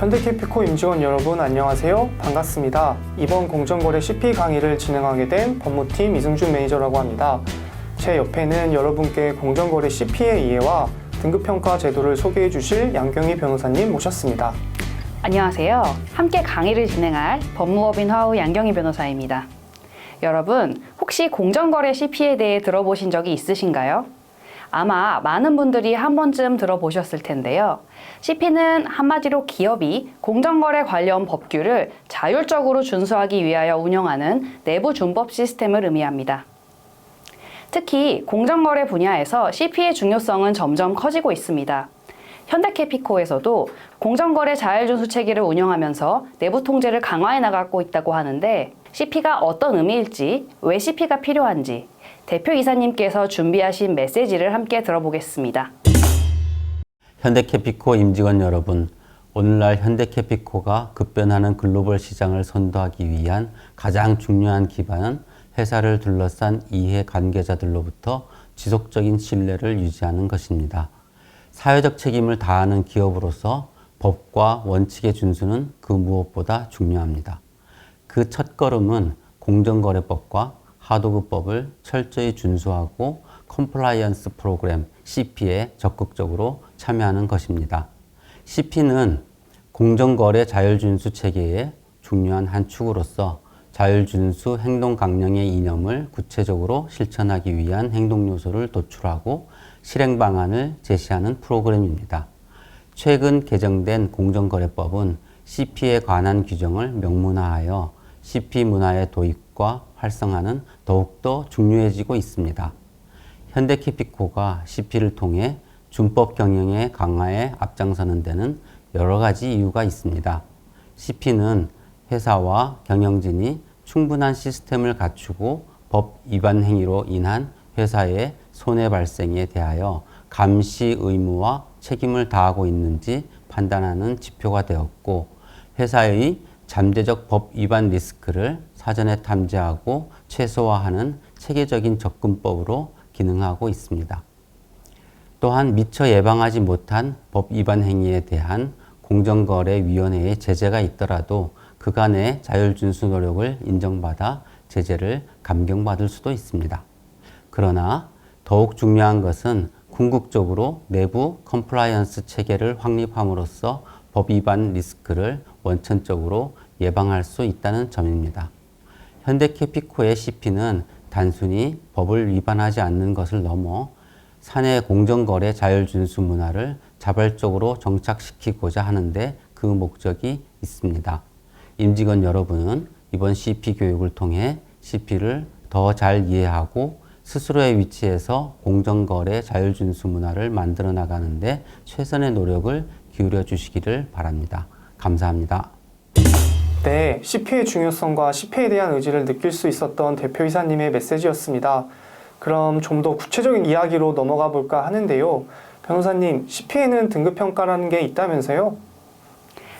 현대캐피코 임직원 여러분 안녕하세요. 반갑습니다. 이번 공정거래 CP 강의를 진행하게 된 법무팀 이승준 매니저라고 합니다. 제 옆에는 여러분께 공정거래 CP의 이해와 등급평가 제도를 소개해 주실 양경희 변호사님 모셨습니다. 안녕하세요. 함께 강의를 진행할 법무법인 화우 양경희 변호사입니다. 여러분, 혹시 공정거래 CP에 대해 들어보신 적이 있으신가요? 아마 많은 분들이 한 번쯤 들어보셨을 텐데요. CP는 한마디로 기업이 공정거래 관련 법규를 자율적으로 준수하기 위하여 운영하는 내부 준법 시스템을 의미합니다. 특히 공정거래 분야에서 CP의 중요성은 점점 커지고 있습니다. 현대캐피코에서도 공정거래 자율준수 체계를 운영하면서 내부 통제를 강화해 나가고 있다고 하는데 CP가 어떤 의미일지, 왜 CP가 필요한지 대표 이사님께서 준비하신 메시지를 함께 들어보겠습니다. 현대캐피코 임직원 여러분, 오늘날 현대캐피코가 급변하는 글로벌 시장을 선도하기 위한 가장 중요한 기반은 회사를 둘러싼 이해 관계자들로부터 지속적인 신뢰를 유지하는 것입니다. 사회적 책임을 다하는 기업으로서 법과 원칙의 준수는 그 무엇보다 중요합니다. 그 첫걸음은 공정거래법과 하도급법을 철저히 준수하고 컴플라이언스 프로그램 CP에 적극적으로 참여하는 것입니다. CP는 공정거래 자율준수 체계의 중요한 한 축으로서 자율준수 행동강령의 이념을 구체적으로 실천하기 위한 행동요소를 도출하고 실행 방안을 제시하는 프로그램입니다. 최근 개정된 공정거래법은 CP에 관한 규정을 명문화하여 CP 문화의 도입과 활성화는 더욱더 중요해지고 있습니다. 현대캐피코가 CP를 통해 준법 경영의 강화에 앞장서는 데는 여러 가지 이유가 있습니다. CP는 회사와 경영진이 충분한 시스템을 갖추고 법 위반 행위로 인한 회사의 손해 발생에 대하여 감시 의무와 책임을 다하고 있는지 판단하는 지표가 되었고, 회사의 잠재적 법 위반 리스크를 사전에 탐지하고 최소화하는 체계적인 접근법으로 기능하고 있습니다. 또한 미처 예방하지 못한 법 위반 행위에 대한 공정거래위원회의 제재가 있더라도 그간의 자율준수 노력을 인정받아 제재를 감경받을 수도 있습니다. 그러나 더욱 중요한 것은 궁극적으로 내부 컴플라이언스 체계를 확립함으로써 법 위반 리스크를 원천적으로 예방할 수 있다는 점입니다. 현대캐피코의 CP는 단순히 법을 위반하지 않는 것을 넘어 사내 공정거래 자율준수 문화를 자발적으로 정착시키고자 하는데 그 목적이 있습니다. 임직원 여러분은 이번 CP 교육을 통해 CP를 더 잘 이해하고 스스로의 위치에서 공정거래 자율준수 문화를 만들어 나가는데 최선의 노력을 기울여 주시기를 바랍니다. 감사합니다. 네, CP의 중요성과 CP에 대한 의지를 느낄 수 있었던 대표이사님의 메시지였습니다. 그럼 좀 더 구체적인 이야기로 넘어가 볼까 하는데요. 변호사님, CP에는 등급평가라는 게 있다면서요?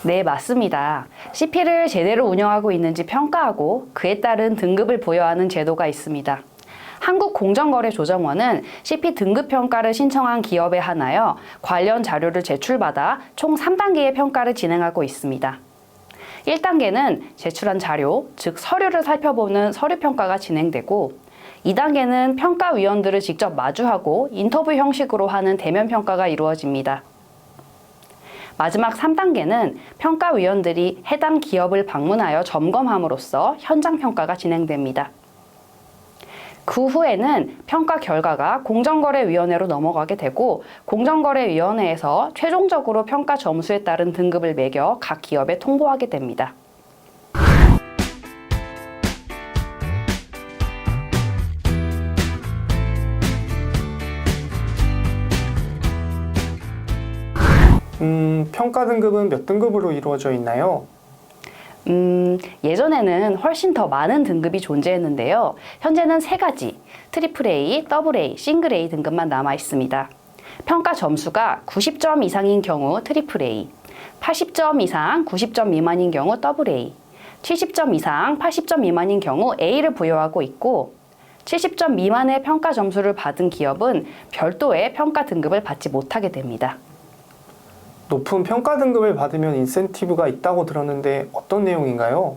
네, 맞습니다. CP를 제대로 운영하고 있는지 평가하고 그에 따른 등급을 부여하는 제도가 있습니다. 한국공정거래조정원은 CP 등급평가를 신청한 기업에 한하여 관련 자료를 제출받아 총 3단계의 평가를 진행하고 있습니다. 1단계는 제출한 자료, 즉 서류를 살펴보는 서류평가가 진행되고, 2단계는 평가위원들을 직접 마주하고 인터뷰 형식으로 하는 대면평가가 이루어집니다. 마지막 3단계는 평가위원들이 해당 기업을 방문하여 점검함으로써 현장평가가 진행됩니다. 그 후에는 평가 결과가 공정거래위원회로 넘어가게 되고, 공정거래위원회에서 최종적으로 평가 점수에 따른 등급을 매겨 각 기업에 통보하게 됩니다. 평가 등급은 몇 등급으로 이루어져 있나요? 예전에는 훨씬 더 많은 등급이 존재했는데요. 현재는 3가지, AAA, AA, 싱글 A 등급만 남아 있습니다. 평가 점수가 90점 이상인 경우 AAA, 80점 이상 90점 미만인 경우 AA, 70점 이상 80점 미만인 경우 A를 부여하고 있고, 70점 미만의 평가 점수를 받은 기업은 별도의 평가 등급을 받지 못하게 됩니다. 높은 평가 등급을 받으면 인센티브가 있다고 들었는데 어떤 내용인가요?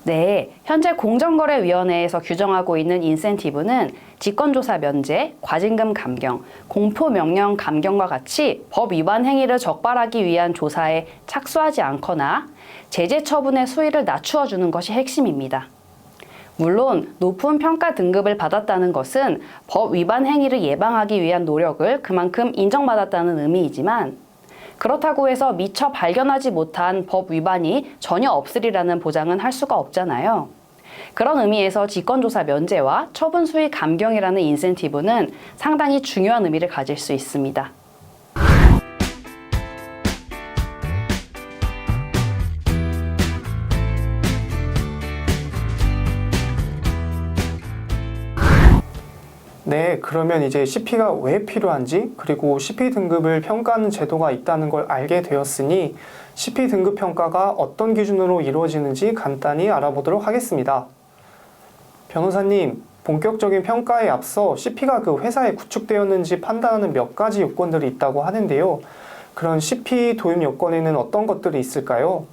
네, 현재 공정거래위원회에서 규정하고 있는 인센티브는 직권조사 면제, 과징금 감경, 공포명령 감경과 같이 법 위반 행위를 적발하기 위한 조사에 착수하지 않거나 제재 처분의 수위를 낮추어 주는 것이 핵심입니다. 물론 높은 평가 등급을 받았다는 것은 법 위반 행위를 예방하기 위한 노력을 그만큼 인정받았다는 의미이지만 그렇다고 해서 미처 발견하지 못한 법 위반이 전혀 없으리라는 보장은 할 수가 없잖아요. 그런 의미에서 직권조사 면제와 처분 수위 감경이라는 인센티브는 상당히 중요한 의미를 가질 수 있습니다. 네, 그러면 이제 CP가 왜 필요한지, 그리고 CP 등급을 평가하는 제도가 있다는 걸 알게 되었으니 CP 등급 평가가 어떤 기준으로 이루어지는지 간단히 알아보도록 하겠습니다. 변호사님, 본격적인 평가에 앞서 CP가 그 회사에 구축되었는지 판단하는 몇 가지 요건들이 있다고 하는데요. 그런 CP 도입 요건에는 어떤 것들이 있을까요?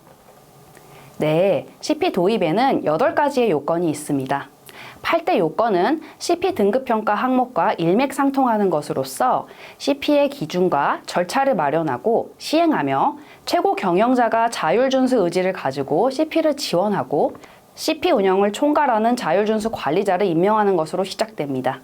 네, CP 도입에는 8가지의 요건이 있습니다. 8대 요건은 CP 등급평가 항목과 일맥상통하는 것으로서 CP의 기준과 절차를 마련하고 시행하며 최고 경영자가 자율준수 의지를 가지고 CP를 지원하고 CP 운영을 총괄하는 자율준수 관리자를 임명하는 것으로 시작됩니다.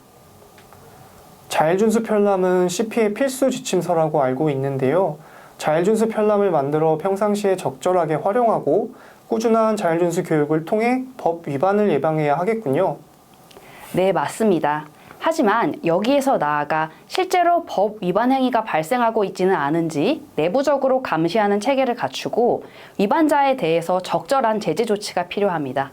자율준수 편람은 CP의 필수 지침서라고 알고 있는데요. 자율준수 편람을 만들어 평상시에 적절하게 활용하고 꾸준한 자율준수 교육을 통해 법 위반을 예방해야 하겠군요. 네, 맞습니다. 하지만 여기에서 나아가 실제로 법 위반 행위가 발생하고 있지는 않은지 내부적으로 감시하는 체계를 갖추고 위반자에 대해서 적절한 제재 조치가 필요합니다.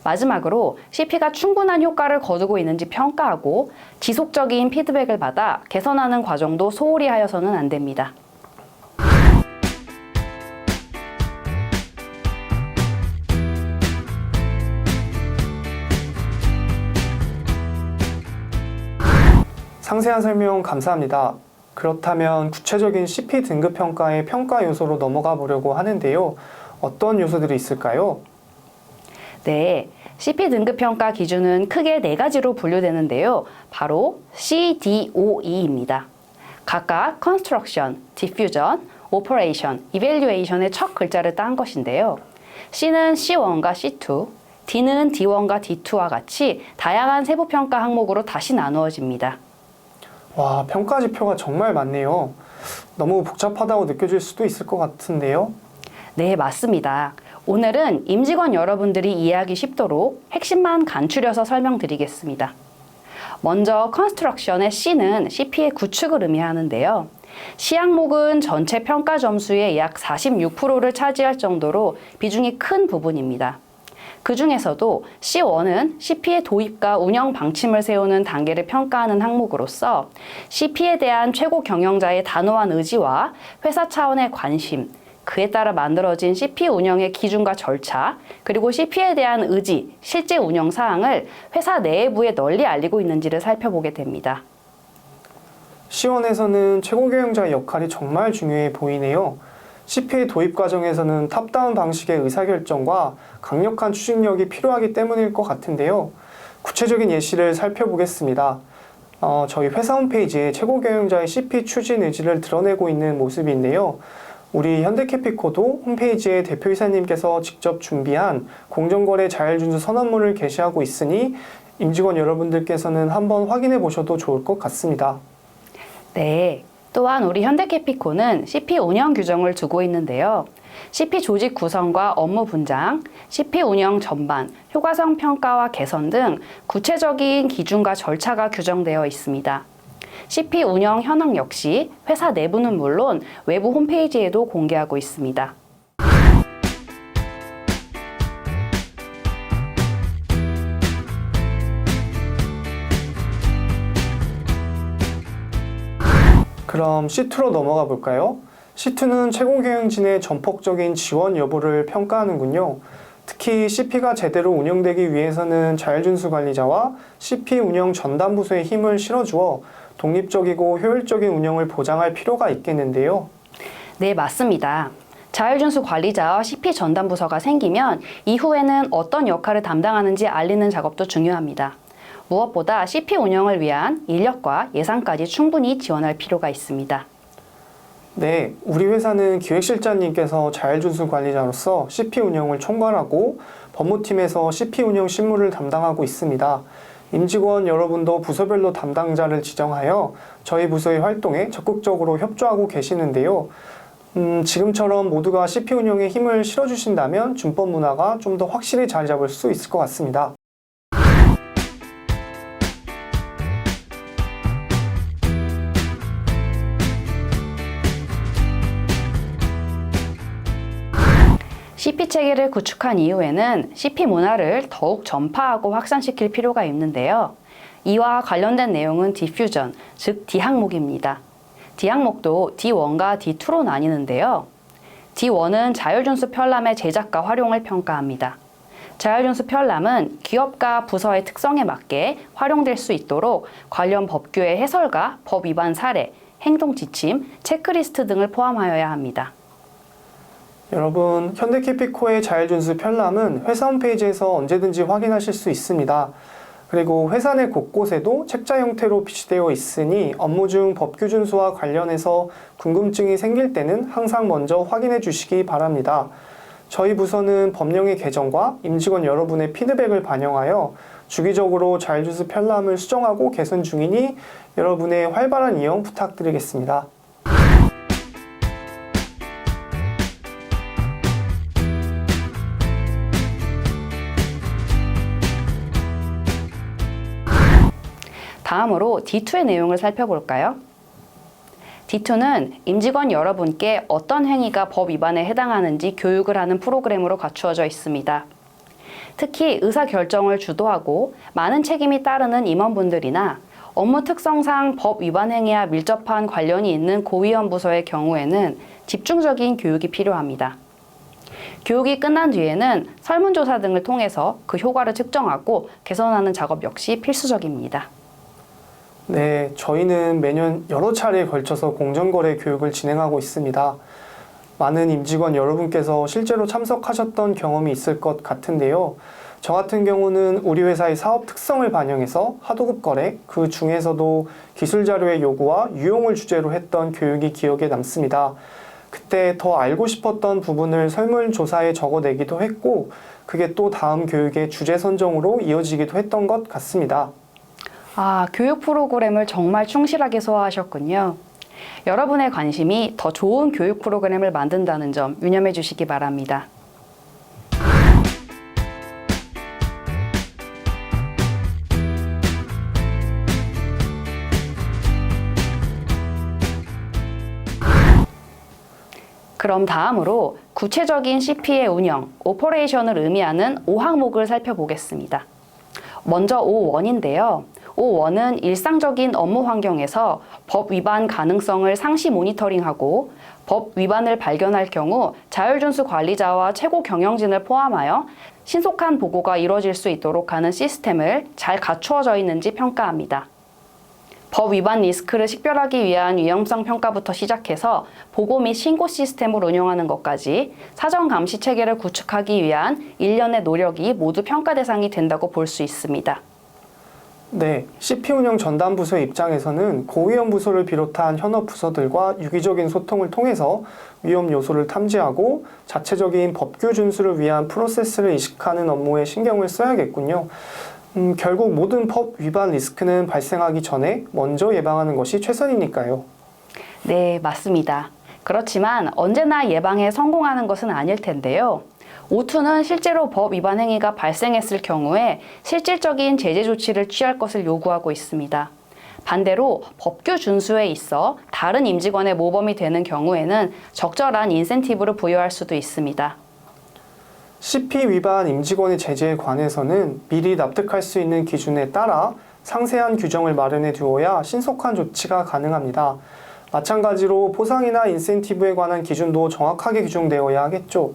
마지막으로 CP가 충분한 효과를 거두고 있는지 평가하고 지속적인 피드백을 받아 개선하는 과정도 소홀히 하여서는 안 됩니다. 상세한 설명 감사합니다. 그렇다면 구체적인 CP 등급 평가의 평가 요소로 넘어가 보려고 하는데요. 어떤 요소들이 있을까요? 네, CP 등급 평가 기준은 크게 4가지로 분류되는데요. 바로 C, D, O, E입니다. 각각 Construction, Diffusion, Operation, Evaluation의 첫 글자를 딴 것인데요. C는 C1과 C2, D는 D1과 D2와 같이 다양한 세부 평가 항목으로 다시 나누어집니다. 와, 평가 지표가 정말 많네요. 너무 복잡하다고 느껴질 수도 있을 것 같은데요. 네, 맞습니다. 오늘은 임직원 여러분들이 이해하기 쉽도록 핵심만 간추려서 설명드리겠습니다. 먼저 컨스트럭션의 C는 CP의 구축을 의미하는데요. C 항목은 전체 평가 점수의 약 46%를 차지할 정도로 비중이 큰 부분입니다. 그 중에서도 C1은 CP의 도입과 운영 방침을 세우는 단계를 평가하는 항목으로서 CP에 대한 최고 경영자의 단호한 의지와 회사 차원의 관심, 그에 따라 만들어진 CP 운영의 기준과 절차, 그리고 CP에 대한 의지, 실제 운영 사항을 회사 내부에 널리 알리고 있는지를 살펴보게 됩니다. C1에서는 최고 경영자의 역할이 정말 중요해 보이네요. CP 도입 과정에서는 탑다운 방식의 의사결정과 강력한 추진력이 필요하기 때문일 것 같은데요. 구체적인 예시를 살펴보겠습니다. 저희 회사 홈페이지에 최고 경영자의 CP 추진 의지를 드러내고 있는 모습이 있네요. 우리 현대캐피코도 홈페이지에 대표이사님께서 직접 준비한 공정거래 자율준수 선언문을 게시하고 있으니 임직원 여러분들께서는 한번 확인해 보셔도 좋을 것 같습니다. 네. 또한 우리 현대캐피코는 CP 운영 규정을 두고 있는데요. CP 조직 구성과 업무 분장, CP 운영 전반, 효과성 평가와 개선 등 구체적인 기준과 절차가 규정되어 있습니다. CP 운영 현황 역시 회사 내부는 물론 외부 홈페이지에도 공개하고 있습니다. 그럼 C2로 넘어가 볼까요? C2는 최고 경영진의 전폭적인 지원 여부를 평가하는군요. 특히 CP가 제대로 운영되기 위해서는 자율준수 관리자와 CP 운영 전담 부서에 힘을 실어주어 독립적이고 효율적인 운영을 보장할 필요가 있겠는데요. 네, 맞습니다. 자율준수 관리자와 CP 전담 부서가 생기면 이후에는 어떤 역할을 담당하는지 알리는 작업도 중요합니다. 무엇보다 CP 운영을 위한 인력과 예산까지 충분히 지원할 필요가 있습니다. 네, 우리 회사는 기획실장님께서 자율준수 관리자로서 CP 운영을 총괄하고 법무팀에서 CP 운영 실무를 담당하고 있습니다. 임직원 여러분도 부서별로 담당자를 지정하여 저희 부서의 활동에 적극적으로 협조하고 계시는데요. 지금처럼 모두가 CP 운영에 힘을 실어주신다면 준법 문화가 좀 더 확실히 자리 잡을 수 있을 것 같습니다. CP 체계를 구축한 이후에는 CP 문화를 더욱 전파하고 확산시킬 필요가 있는데요. 이와 관련된 내용은 디퓨전, 즉 D항목입니다. D항목도 D1과 D2로 나뉘는데요. D1은 자율준수 편람의 제작과 활용을 평가합니다. 자율준수 편람은 기업과 부서의 특성에 맞게 활용될 수 있도록 관련 법규의 해설과 법 위반 사례, 행동 지침, 체크리스트 등을 포함하여야 합니다. 여러분, 현대캐피코의 자율준수 편람은 회사 홈페이지에서 언제든지 확인하실 수 있습니다. 그리고 회사 내 곳곳에도 책자 형태로 비치되어 있으니 업무 중 법규 준수와 관련해서 궁금증이 생길 때는 항상 먼저 확인해 주시기 바랍니다. 저희 부서는 법령의 개정과 임직원 여러분의 피드백을 반영하여 주기적으로 자율준수 편람을 수정하고 개선 중이니 여러분의 활발한 이용 부탁드리겠습니다. 다음으로 D2의 내용을 살펴볼까요? D2는 임직원 여러분께 어떤 행위가 법 위반에 해당하는지 교육을 하는 프로그램으로 갖추어져 있습니다. 특히 의사결정을 주도하고 많은 책임이 따르는 임원분들이나 업무 특성상 법 위반 행위와 밀접한 관련이 있는 고위험 부서의 경우에는 집중적인 교육이 필요합니다. 교육이 끝난 뒤에는 설문조사 등을 통해서 그 효과를 측정하고 개선하는 작업 역시 필수적입니다. 네, 저희는 매년 여러 차례에 걸쳐서 공정거래 교육을 진행하고 있습니다. 많은 임직원 여러분께서 실제로 참석하셨던 경험이 있을 것 같은데요. 저 같은 경우는 우리 회사의 사업 특성을 반영해서 하도급 거래, 그 중에서도 기술 자료의 요구와 유용을 주제로 했던 교육이 기억에 남습니다. 그때 더 알고 싶었던 부분을 설문조사에 적어내기도 했고, 그게 또 다음 교육의 주제 선정으로 이어지기도 했던 것 같습니다. 교육 프로그램을 정말 충실하게 소화하셨군요. 여러분의 관심이 더 좋은 교육 프로그램을 만든다는 점 유념해 주시기 바랍니다. 그럼 다음으로 구체적인 CP의 운영, 오퍼레이션을 의미하는 5항목을 살펴보겠습니다. 먼저 5원인데요. 5원은 일상적인 업무 환경에서 법 위반 가능성을 상시 모니터링하고 법 위반을 발견할 경우 자율준수 관리자와 최고 경영진을 포함하여 신속한 보고가 이루어질 수 있도록 하는 시스템을 잘 갖추어져 있는지 평가합니다. 법 위반 리스크를 식별하기 위한 위험성 평가부터 시작해서 보고 및 신고 시스템을 운영하는 것까지 사전 감시 체계를 구축하기 위한 일련의 노력이 모두 평가 대상이 된다고 볼 수 있습니다. 네, CP 운영 전담 부서의 입장에서는 고위험 부서를 비롯한 현업 부서들과 유기적인 소통을 통해서 위험 요소를 탐지하고 자체적인 법규 준수를 위한 프로세스를 이식하는 업무에 신경을 써야겠군요. 결국 모든 법 위반 리스크는 발생하기 전에 먼저 예방하는 것이 최선이니까요. 네, 맞습니다. 그렇지만 언제나 예방에 성공하는 것은 아닐 텐데요. O2는 실제로 법 위반 행위가 발생했을 경우에 실질적인 제재 조치를 취할 것을 요구하고 있습니다. 반대로 법규 준수에 있어 다른 임직원의 모범이 되는 경우에는 적절한 인센티브를 부여할 수도 있습니다. CP 위반 임직원의 제재에 관해서는 미리 납득할 수 있는 기준에 따라 상세한 규정을 마련해 두어야 신속한 조치가 가능합니다. 마찬가지로 보상이나 인센티브에 관한 기준도 정확하게 규정되어야 하겠죠.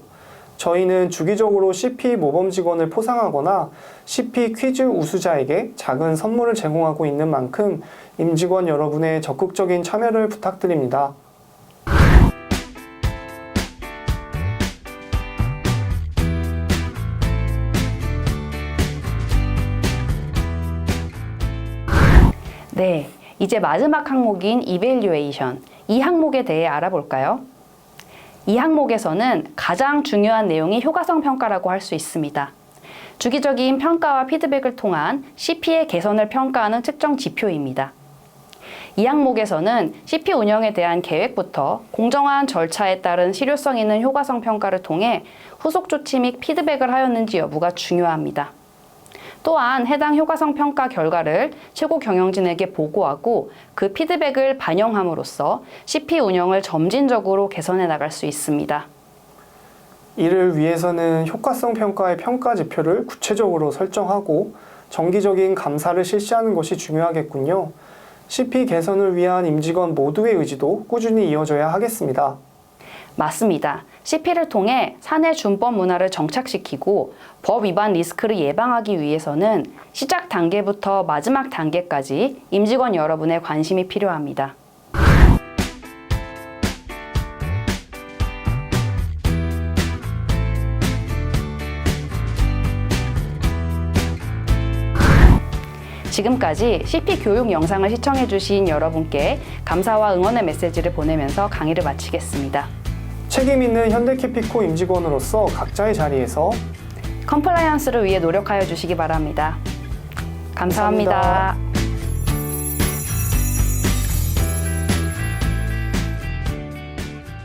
저희는 주기적으로 CP 모범 직원을 포상하거나 CP 퀴즈 우수자에게 작은 선물을 제공하고 있는 만큼 임직원 여러분의 적극적인 참여를 부탁드립니다. 네, 이제 마지막 항목인 이밸류에이션, 이 항목에 대해 알아볼까요? 이 항목에서는 가장 중요한 내용이 효과성 평가라고 할 수 있습니다. 주기적인 평가와 피드백을 통한 CP의 개선을 평가하는 측정 지표입니다. 이 항목에서는 CP 운영에 대한 계획부터 공정한 절차에 따른 실효성 있는 효과성 평가를 통해 후속 조치 및 피드백을 하였는지 여부가 중요합니다. 또한 해당 효과성 평가 결과를 최고 경영진에게 보고하고 그 피드백을 반영함으로써 CP 운영을 점진적으로 개선해 나갈 수 있습니다. 이를 위해서는 효과성 평가의 평가 지표를 구체적으로 설정하고 정기적인 감사를 실시하는 것이 중요하겠군요. CP 개선을 위한 임직원 모두의 의지도 꾸준히 이어져야 하겠습니다. 맞습니다. CP를 통해 사내 준법 문화를 정착시키고 법 위반 리스크를 예방하기 위해서는 시작 단계부터 마지막 단계까지 임직원 여러분의 관심이 필요합니다. 지금까지 CP 교육 영상을 시청해주신 여러분께 감사와 응원의 메시지를 보내면서 강의를 마치겠습니다. 책임 있는 현대캐피코 임직원으로서 각자의 자리에서 컴플라이언스를 위해 노력하여 주시기 바랍니다. 감사합니다.